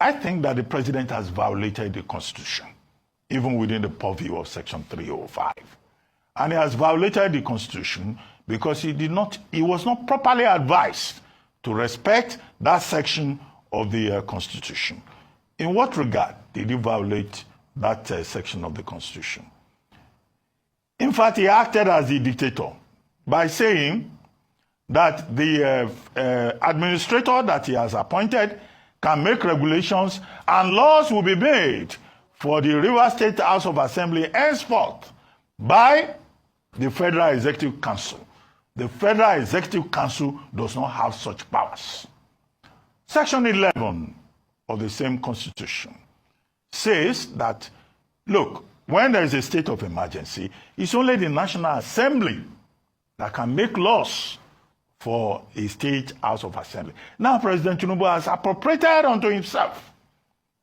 I think that the president has violated the Constitution, even within the purview of Section 305. And he has violated the Constitution because he was not properly advised to respect that section of the Constitution. In what regard did he violate that section of the Constitution? In fact, he acted as the dictator by saying that the administrator that he has appointed can make regulations and laws will be made for the Rivers State House of Assembly henceforth by the Federal Executive Council. The Federal Executive Council does not have such powers. Section 11 of the same Constitution says that, look, when there is a state of emergency, it's only the National Assembly that can make laws for a state House of Assembly. Now, President Tinubu has appropriated unto himself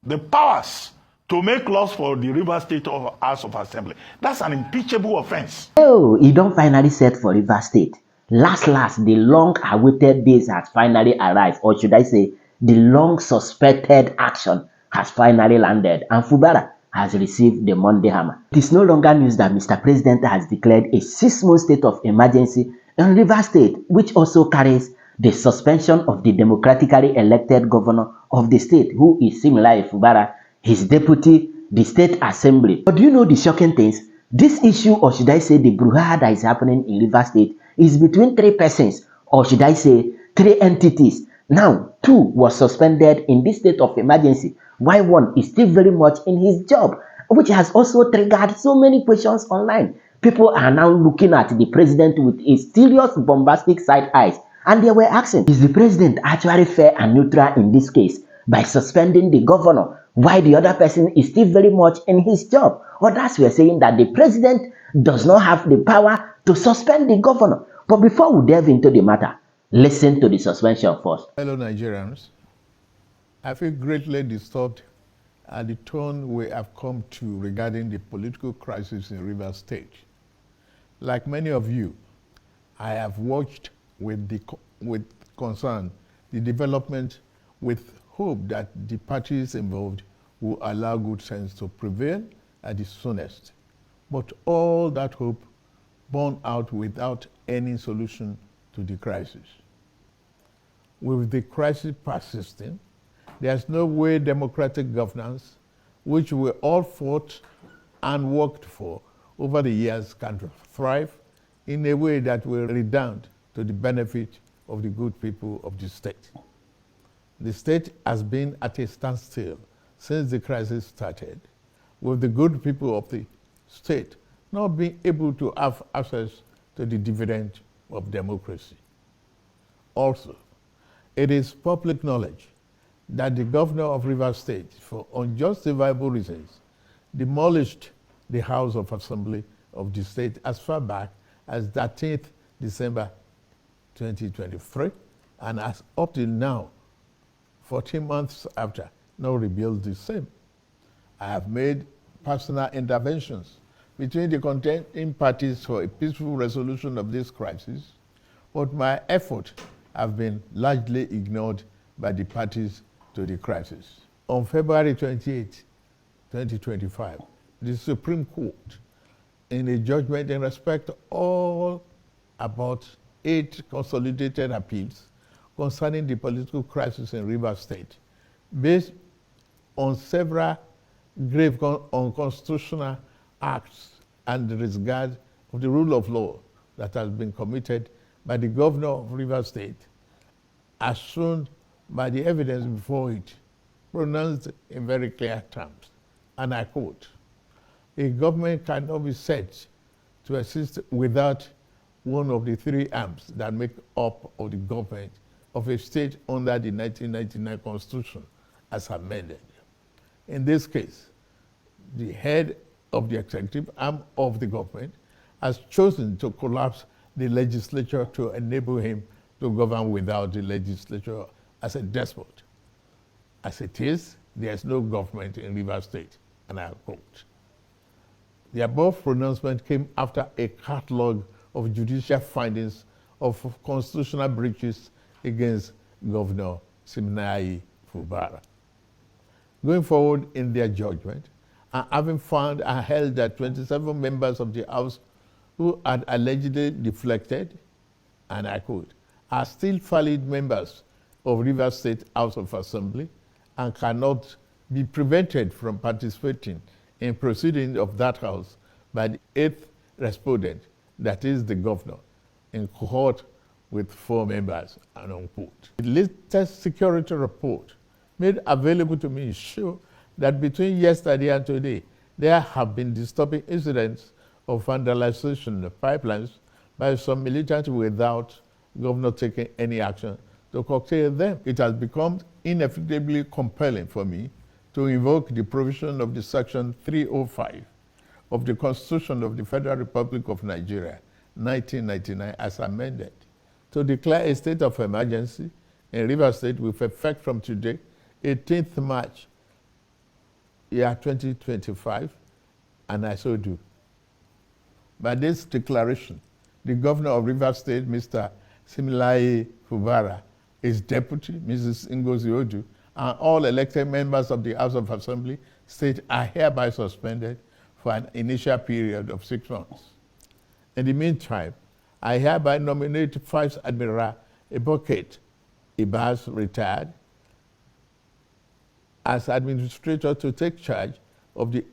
the powers to make laws for the River State House of Assembly. That's an impeachable offense. Oh, he don't finally set for River State. Last, the long-awaited days has finally arrived, or should I say, the long-suspected action has finally landed, and Fubara has received the Monday hammer. It is no longer news that Mr. President has declared a 6-month state of emergency in River State, which also carries the suspension of the democratically elected governor of the state, who is similar to Fubara, his deputy, the state assembly. But do you know the shocking things? This issue, or should I say the brouhaha that is happening in River State, is between 3 persons, or should I say 3 entities. Now, 2 was suspended in this state of emergency, while 1 is still very much in his job, which has also triggered so many questions online. People are now looking at the president with a serious bombastic side eyes, and they were asking, is the president actually fair and neutral in this case by suspending the governor while the other person is still very much in his job? Others were saying that the president does not have the power to suspend the governor. But before we delve into the matter, listen to the suspension first. Fellow Nigerians, I feel greatly disturbed at the tone we have come to regarding the political crisis in Rivers State. Like many of you, I have watched with concern the development, with hope that the parties involved will allow good sense to prevail at the soonest. But all that hope borne out without any solution to the crisis. With the crisis persisting, there's no way democratic governance, which we all fought and worked for over the years, can thrive in a way that will redound to the benefit of the good people of the state. The state has been at a standstill since the crisis started, with the good people of the state not being able to have access to the dividend of democracy. Also, it is public knowledge that the governor of Rivers State, for unjustifiable reasons, demolished the House of Assembly of the state as far back as 13th December 2023, and as up till now, 14 months after, now rebuilt the same. I have made personal interventions between the contending parties for a peaceful resolution of this crisis, but my efforts have been largely ignored by the parties to the crisis. On February 28, 2025, the Supreme Court, in a judgment in respect to all about 8 consolidated appeals concerning the political crisis in Rivers State, based on several grave unconstitutional acts and the disregard of the rule of law that has been committed by the governor of Rivers State, as shown by the evidence before it, pronounced in very clear terms. And I quote, "A government cannot be said to exist without one of the 3 arms that make up of the government of a state under the 1999 Constitution as amended. In this case, the head of the executive arm of the government has chosen to collapse the legislature to enable him to govern without the legislature as a despot. As it is, there is no government in Rivers State," and I quote. The above pronouncement came after a catalog of judicial findings of constitutional breaches against Governor Siminalayi Fubara. going forward in their judgment, and having found and held that 27 members of the House who had allegedly deflected, and I quote, are still valid members of Rivers State House of Assembly and cannot be prevented from participating in proceedings of that House by the eighth respondent, that is the governor, in cohort with 4 members, and unquote. The latest security report made available to me show that between yesterday and today, there have been disturbing incidents of vandalization of pipelines by some militants without governor taking any action to curtail them. It has become inevitably compelling for me to invoke the provision of the Section 305 of the Constitution of the Federal Republic of Nigeria, 1999, as amended, to declare a state of emergency in Rivers State with effect from today, 18th March, year 2025, and I so do. By this declaration, the governor of Rivers State, Mr. Similaye Fubara, his deputy, Mrs. Ngozi Odu, and all elected members of the House of Assembly state are hereby suspended for an initial period of 6 months. In the meantime, I hereby nominate Vice Admiral Eboket Ibas, retired, as administrator to take charge of the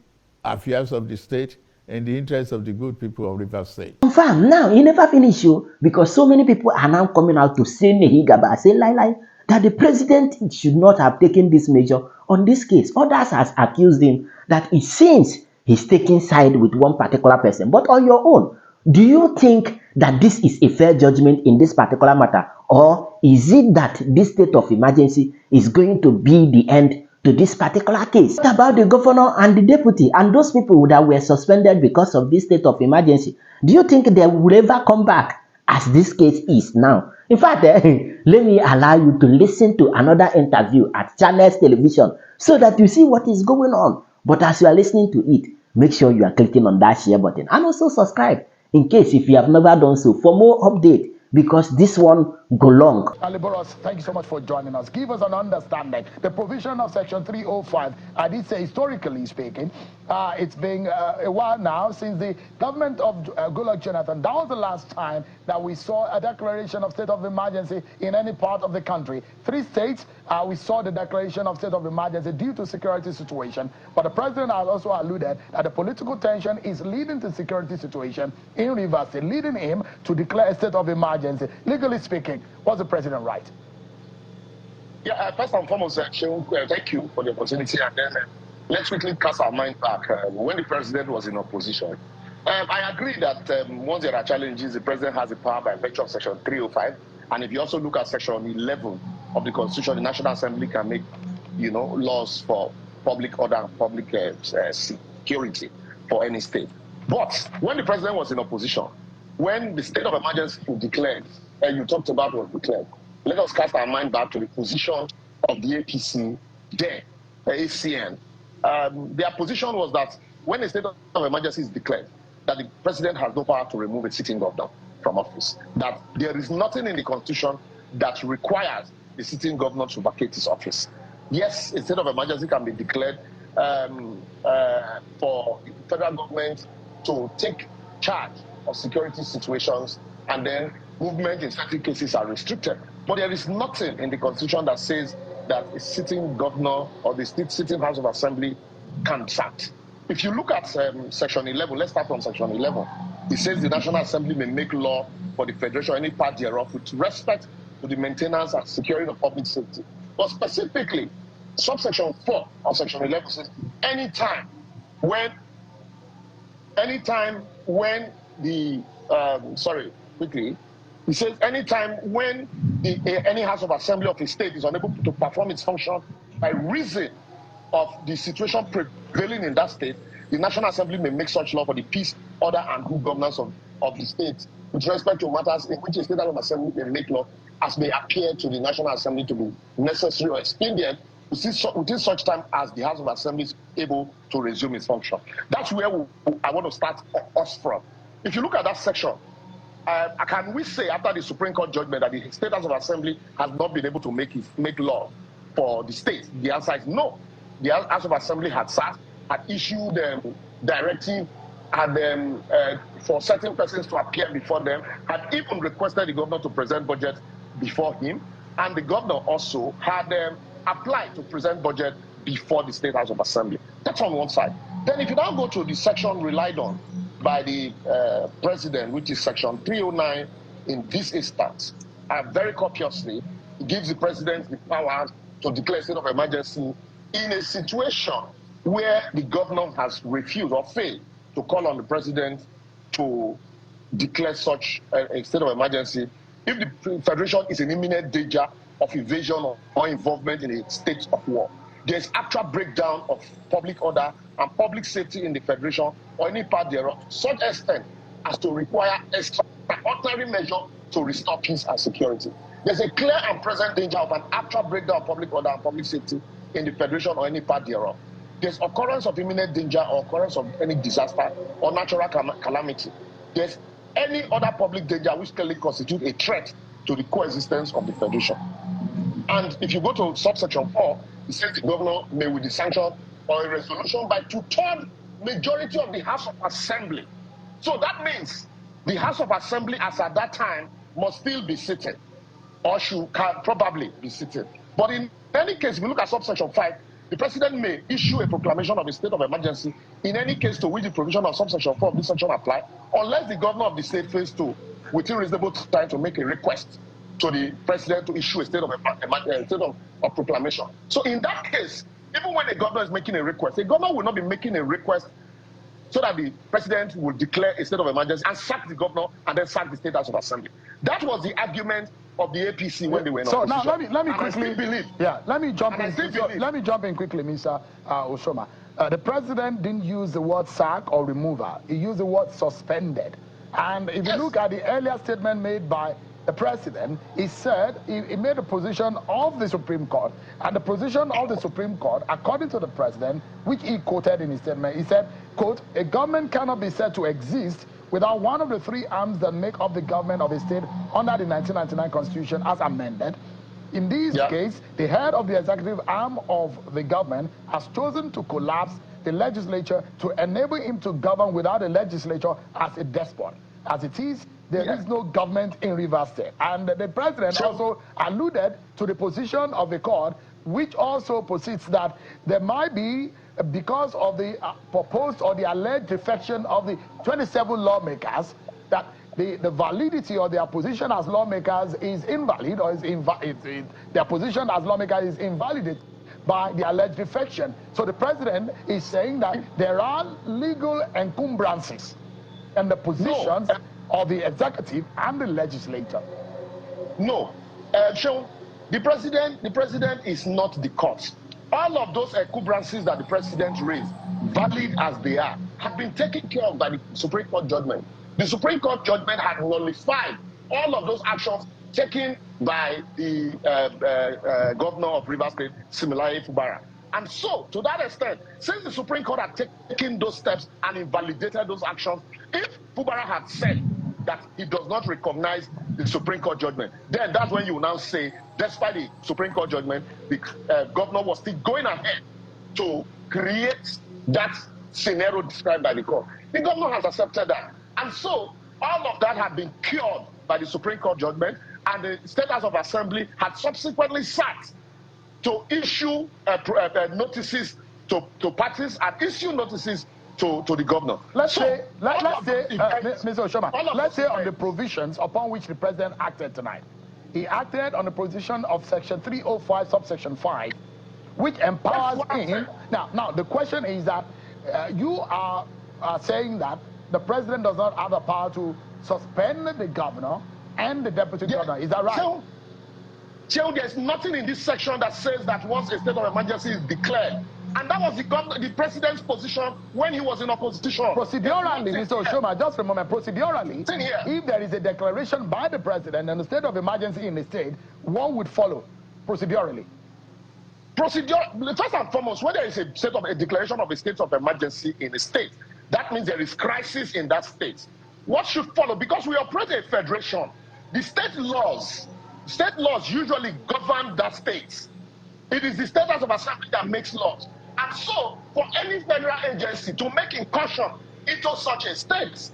affairs of the state in the interest of the good people of Rivers State. Confirm now, he never finish you, because so many people are now coming out to say Nehigaba, say lie, that the president should not have taken this measure on this case. Others has accused him that it seems he's taking side with one particular person. But on your own, do you think that this is a fair judgment in this particular matter? Or is it that this state of emergency is going to be the end to this particular case? What about the governor and the deputy and those people that were suspended because of this state of emergency? Do you think they will ever come back as this case is now? In fact, let me allow you to listen to another interview at Channels Television so that you see what is going on. But as you are listening to it, make sure you are clicking on that share button and also subscribe in case if you have never done so for more update, because this one go long. Aliboros, thank you so much for joining us. Give us an understanding. The provision of Section 305, I did say historically speaking, it's been a while now since the government of Goodluck Jonathan. That was the last time that we saw a declaration of state of emergency in any part of the country. 3 states, we saw the declaration of state of emergency due to security situation. But the president has also alluded that the political tension is leading to security situation in Rivers State, leading him to declare a state of emergency. Legally speaking, was the president right? Yeah, first and foremost, thank you for the opportunity. And then let's quickly cast our mind back. When the president was in opposition, I agree that once there are challenges, the president has the power by virtue of Section 305. And if you also look at Section 11 of the Constitution, the National Assembly can make, laws for public order and public security for any state. But when the president was in opposition, when the state of emergency was declared, and you talked about was declared, let us cast our mind back to the position of the APC there, the ACN. Their position was that when a state of emergency is declared, that the president has no power to remove a sitting governor from office. That there is nothing in the Constitution that requires the sitting governor to vacate his office. Yes, a state of emergency can be declared for the federal government to take charge of security situations, and then movement in certain cases are restricted. But there is nothing in the Constitution that says that a sitting governor or the sitting House of Assembly can sack. If you look at Section 11, let's start from Section 11. It says the National Assembly may make law for the Federation or any part thereof with respect to the maintenance and securing of public safety. But specifically, subsection 4 of Section 11 says anytime when the it says anytime when any House of Assembly of a state is unable to perform its function by reason of the situation prevailing in that state, the National Assembly may make such law for the peace, order, and good governance of the state with respect to matters in which a state House of Assembly may make law as may appear to the National Assembly to be necessary or expedient within such time as the House of Assembly is able to resume its function. That's where I want to start us from. If you look at that section, can we say after the Supreme Court judgment that the State House of Assembly has not been able to make law for the state? The answer is no. the House of Assembly had sat, had issued directive, had for certain persons to appear before them, had even requested the governor to present budget before him, and the governor also had applied to present budget before the State House of Assembly. That's on one side. Then if you now go to the section relied on by the president, which is section 309 in this instance, very copiously, it gives the president the power to declare a state of emergency in a situation where the governor has refused or failed to call on the president to declare such a state of emergency if the federation is in imminent danger of invasion or involvement in a state of war. There's actual breakdown of public order and public safety in the federation or any part thereof, to such extent as to require extraordinary measure to restore peace and security. There's a clear and present danger of an actual breakdown of public order and public safety in the federation or any part thereof. There's occurrence of imminent danger or occurrence of any disaster or natural calamity. There's any other public danger which clearly constitutes a threat to the coexistence of the federation. And if you go to subsection 4, it says the governor may, with the sanction or a resolution by 2/3 majority of the House of Assembly. So that means the House of Assembly, as at that time, must still be sitting, or can probably be sitting. But in any case, if you look at subsection 5, the president may issue a proclamation of a state of emergency in any case to which the provision of subsection 4 of this section apply, unless the governor of the state fails to, within reasonable time, to make a request to the president to issue a state of proclamation. So in that case, even when the governor is making a request, the governor will not be making a request so that the president will declare a state of emergency and sack the governor and then sack the State House of Assembly. That was the argument of the APC when they were in opposition. So now let me quickly believe. Yeah, let me jump in quickly, Mr. Oshoma. The president didn't use the word sack or removal. He used the word suspended. And if you look at the earlier statement made by the president, he said he made a position of the Supreme Court, and the position of the Supreme Court, according to the president, which he quoted in his statement, he said, quote, "A government cannot be said to exist without one of the three arms that make up the government of a state under the 1999 Constitution as amended. In this case, the head of the executive arm of the government has chosen to collapse the legislature to enable him to govern without the legislature as a despot. As it is, there is no government in Rivers State." And the president also alluded to the position of the court, which also posits that there might be, because of the proposed or the alleged defection of the 27 lawmakers, that the validity of their position as lawmakers is invalid, or their position as lawmakers is invalidated by the alleged defection. So the president is saying that there are legal encumbrances in the positions of the executive and the legislature. No. So the president is not the court. All of those encumbrances that the president raised, valid as they are, have been taken care of by the Supreme Court judgment. The Supreme Court judgment had nullified all of those actions taken by the governor of Rivers State, similarly Fubara. And so, to that extent, since the Supreme Court had taken those steps and invalidated those actions, if Fubara had said that he does not recognize the Supreme Court judgment, then that's when you will now say, despite the Supreme Court judgment, the governor was still going ahead to create that scenario described by the court. The governor has accepted that. And so, all of that had been cured by the Supreme Court judgment, and the State House of Assembly had subsequently sat to issue notices to parties and issue notices to the governor. Let's say, Mr. Oshoma, let's say on the provisions upon which the president acted tonight. He acted on the provision of section 305, subsection 5, which empowers him. Now, the question is that you are saying that the president does not have the power to suspend the governor and the deputy governor. Is that right? So there's nothing in this section that says that once a state of emergency is declared, and that was the president's position when he was in opposition. Procedurally, Mr. Oshoma, just a moment, procedurally, if there is a declaration by the president and a state of emergency in the state, what would follow procedurally? First and foremost, when there is a declaration of a state of emergency in a state, that means there is crisis in that state. What should follow? Because we operate a federation, the state laws usually govern that state. It is the State House of Assembly that makes laws. And so, for any federal agency to make incursion into such a state,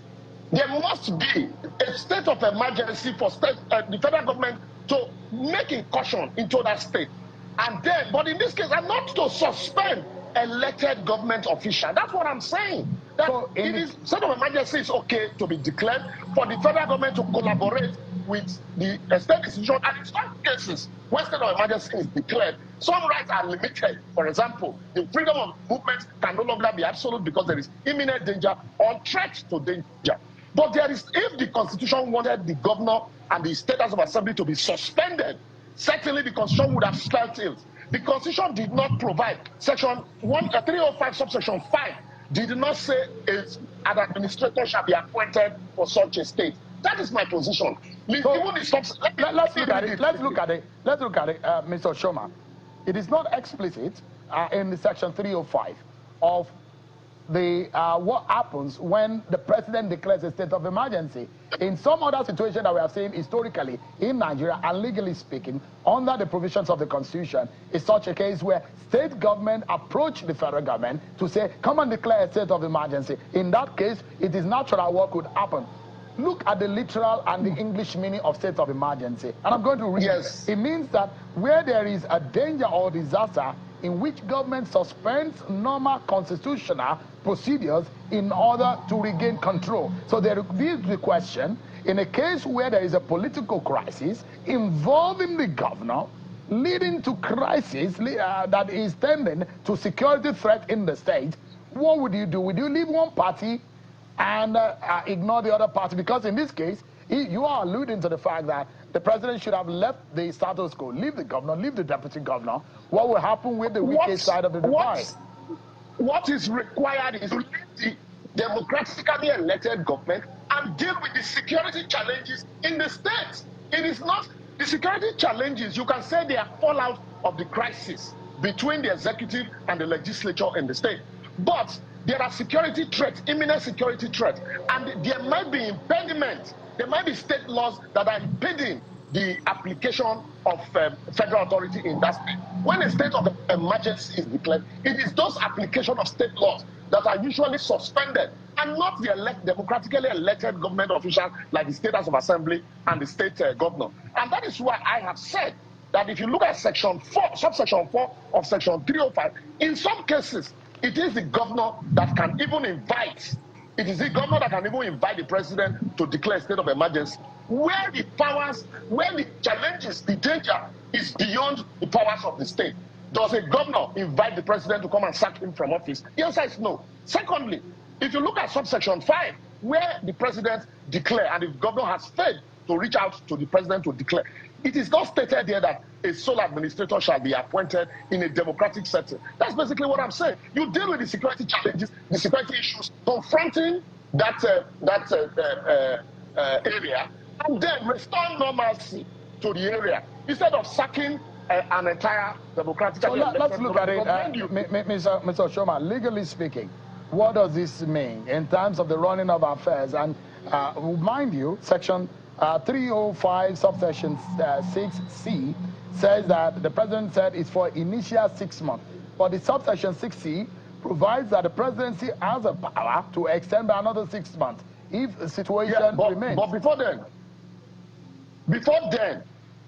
there must be a state of emergency for the federal government to make incursion into that state. And then, but in this case, and not to suspend elected government official. That's what I'm saying. That So state of emergency is okay to be declared for the federal government to collaborate with the state institution. And in some cases, when state of emergency is declared, some rights are limited. For example, the freedom of movement can no longer be absolute because there is imminent danger or threat to danger. But there is, if the Constitution wanted the governor and the State House of Assembly to be suspended, certainly the Constitution would have spelled it. The Constitution did not provide. Section 305, subsection 5, did not say an administrator shall be appointed for such a state. That is my position. Let's look at it. Let's look at it, Mr. Shoma. It is not explicit in the section 305 of the what happens when the president declares a state of emergency. In some other situation that we have seen historically in Nigeria and legally speaking, under the provisions of the Constitution, is such a case where state government approach the federal government to say, come and declare a state of emergency. In that case, it is natural what could happen. Look at the literal and the English meaning of state of emergency. And I'm going to read it. It means that where there is a danger or disaster in which government suspends normal constitutional procedures in order to regain control. So there is the question, in a case where there is a political crisis involving the governor, leading to crisis that is tending to security threat in the state, what would you do? Would you leave one party and ignore the other party? Because in this case, you are alluding to the fact that the president should have left the status quo, leave the governor, leave the deputy governor. What will happen with the weakest side of the divide? What is required is to leave the democratically elected government and deal with the security challenges in the state. It is not the security challenges. You can say they are fallout of the crisis between the executive and the legislature in the state. But there are security threats, imminent security threats, and there might be impediments. There might be state laws that are impeding the application of federal authority in that state. When a state of emergency is declared, it is those application of state laws that are usually suspended and not the democratically elected government officials like the State House of Assembly and the state governor. And that is why I have said that if you look at section 4, subsection 4 of section 305, in some cases, it is the governor that can even invite. It is the governor that can even invite the president to declare a state of emergency, where the powers, where the challenges, the danger is beyond the powers of the state. Does a governor invite the president to come and sack him from office? The answer is no. Secondly, if you look at subsection 5, where the president declare and the governor has failed to reach out to the president to declare, it is not stated there that a sole administrator shall be appointed in a democratic setting. That's basically what I'm saying. You deal with the security challenges, the security issues, confronting that area, and then restore normalcy to the area instead of sacking an entire democratic. So let's look at it, Mr. Shoma. Legally speaking, what does this mean in terms of the running of affairs? And mind you, section 305 subsection 6C says that the president said it's for initial 6 months. But the subsection 6C provides that the presidency has a power to extend by another 6 months if the situation remains. But before then,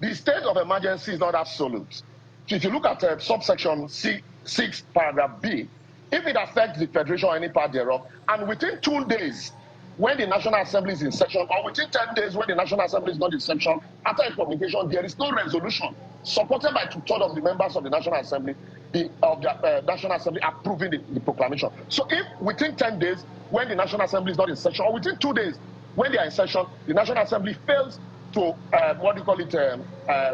the state of emergency is not absolute. If you look at subsection 6, paragraph B, if it affects the federation or any part thereof, and within 2 days, when the National Assembly is in session, or within 10 days when the National Assembly is not in session, after a publication, there is no resolution supported by 2/3 of the members of the National Assembly, National Assembly approving the proclamation. So if within 10 days, when the National Assembly is not in session, or within 2 days, when they are in session, the National Assembly fails to,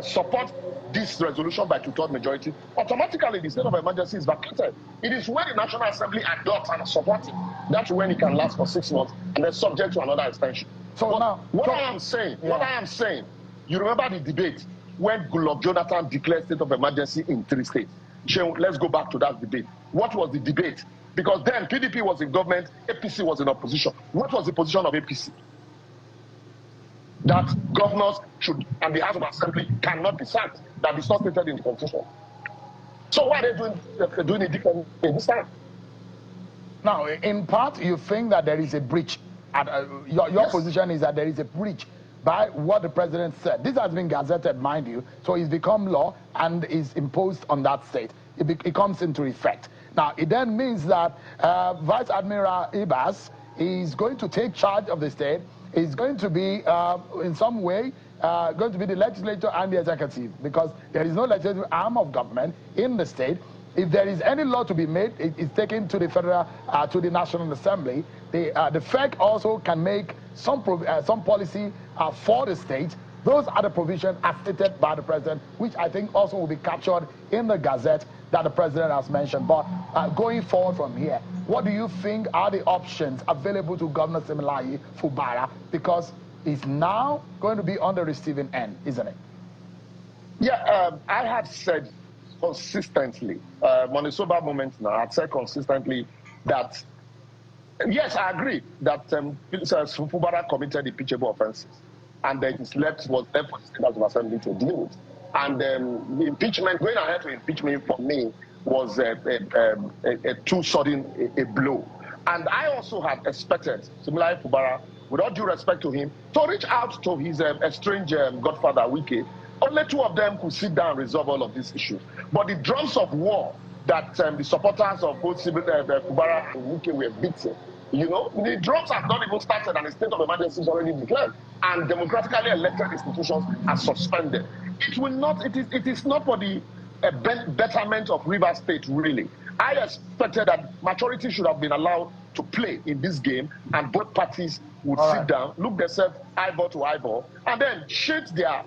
support this resolution by 2/3 majority, automatically the state of emergency is vacated. It is when the National Assembly adopts and supports it, that's when it can last for 6 months and then subject to another extension. So but now, what I am saying, you remember the debate when Goodluck Jonathan declared state of emergency in 3 states. Let's go back to that debate. What was the debate? Because then PDP was in government, APC was in opposition. What was the position of APC? That governors should, and the House of Assembly cannot be sacked. That is not stated in the Constitution. So why are they doing it differently this time? Now, in part, you think that there is a breach. Your Yes. position is that there is a breach by what the president said. This has been gazetted, mind you, so it's become law and is imposed on that state. It comes into effect. Now, it then means that Vice Admiral Ibas is going to take charge of the state, is going to be, in some way, going to be the legislature and the executive, because there is no legislative arm of government in the state. If there is any law to be made, it's taken to the federal, to the National Assembly. The FEC also can make some policy for the state. Those are the provisions as stated by the president, which I think also will be captured in the Gazette that the president has mentioned. But going forward from here, what do you think are the options available to Governor Siminalayi Fubara? Because he's now going to be on the receiving end, isn't it? Yeah, I have said consistently, on a sober moment now, I've said consistently that, yes, I agree that Fubara committed impeachable offenses, and it was left for the State House of Assembly to deal with. And the impeachment, going ahead to impeachment for me was a too sudden a blow. And I also had expected Siminalayi Fubara, with all due respect to him, to reach out to his estranged godfather, Wike. Only two of them could sit down and resolve all of these issues. But the drums of war that the supporters of both Fubara and Wike were beating, you know, the drums have not even started and the state of emergency is already declared. And democratically elected institutions are suspended. It will not, it is not for the betterment of Rivers State, really. I expected that maturity should have been allowed to play in this game, and both parties would sit down, look themselves eyeball to eyeball, and then shade their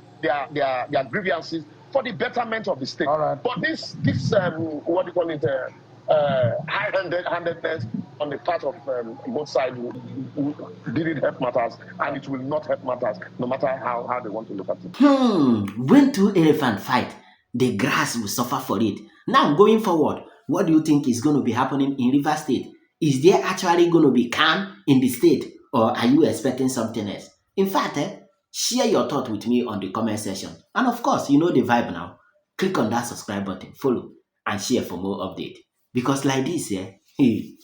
grievances for the betterment of the state. But this what do you call it, high-handedness on the part of both sides didn't help matters, and it will not help matters, no matter how they want to look at it. When two elephants fight, the grass will suffer for it. Now, going forward, what do you think is going to be happening in Rivers State? Is there actually going to be calm in the state, or are you expecting something else? In fact, share your thought with me on the comment section. And of course, you know the vibe now. Click on that subscribe button, follow, and share for more update. Because like this, we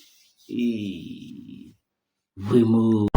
move.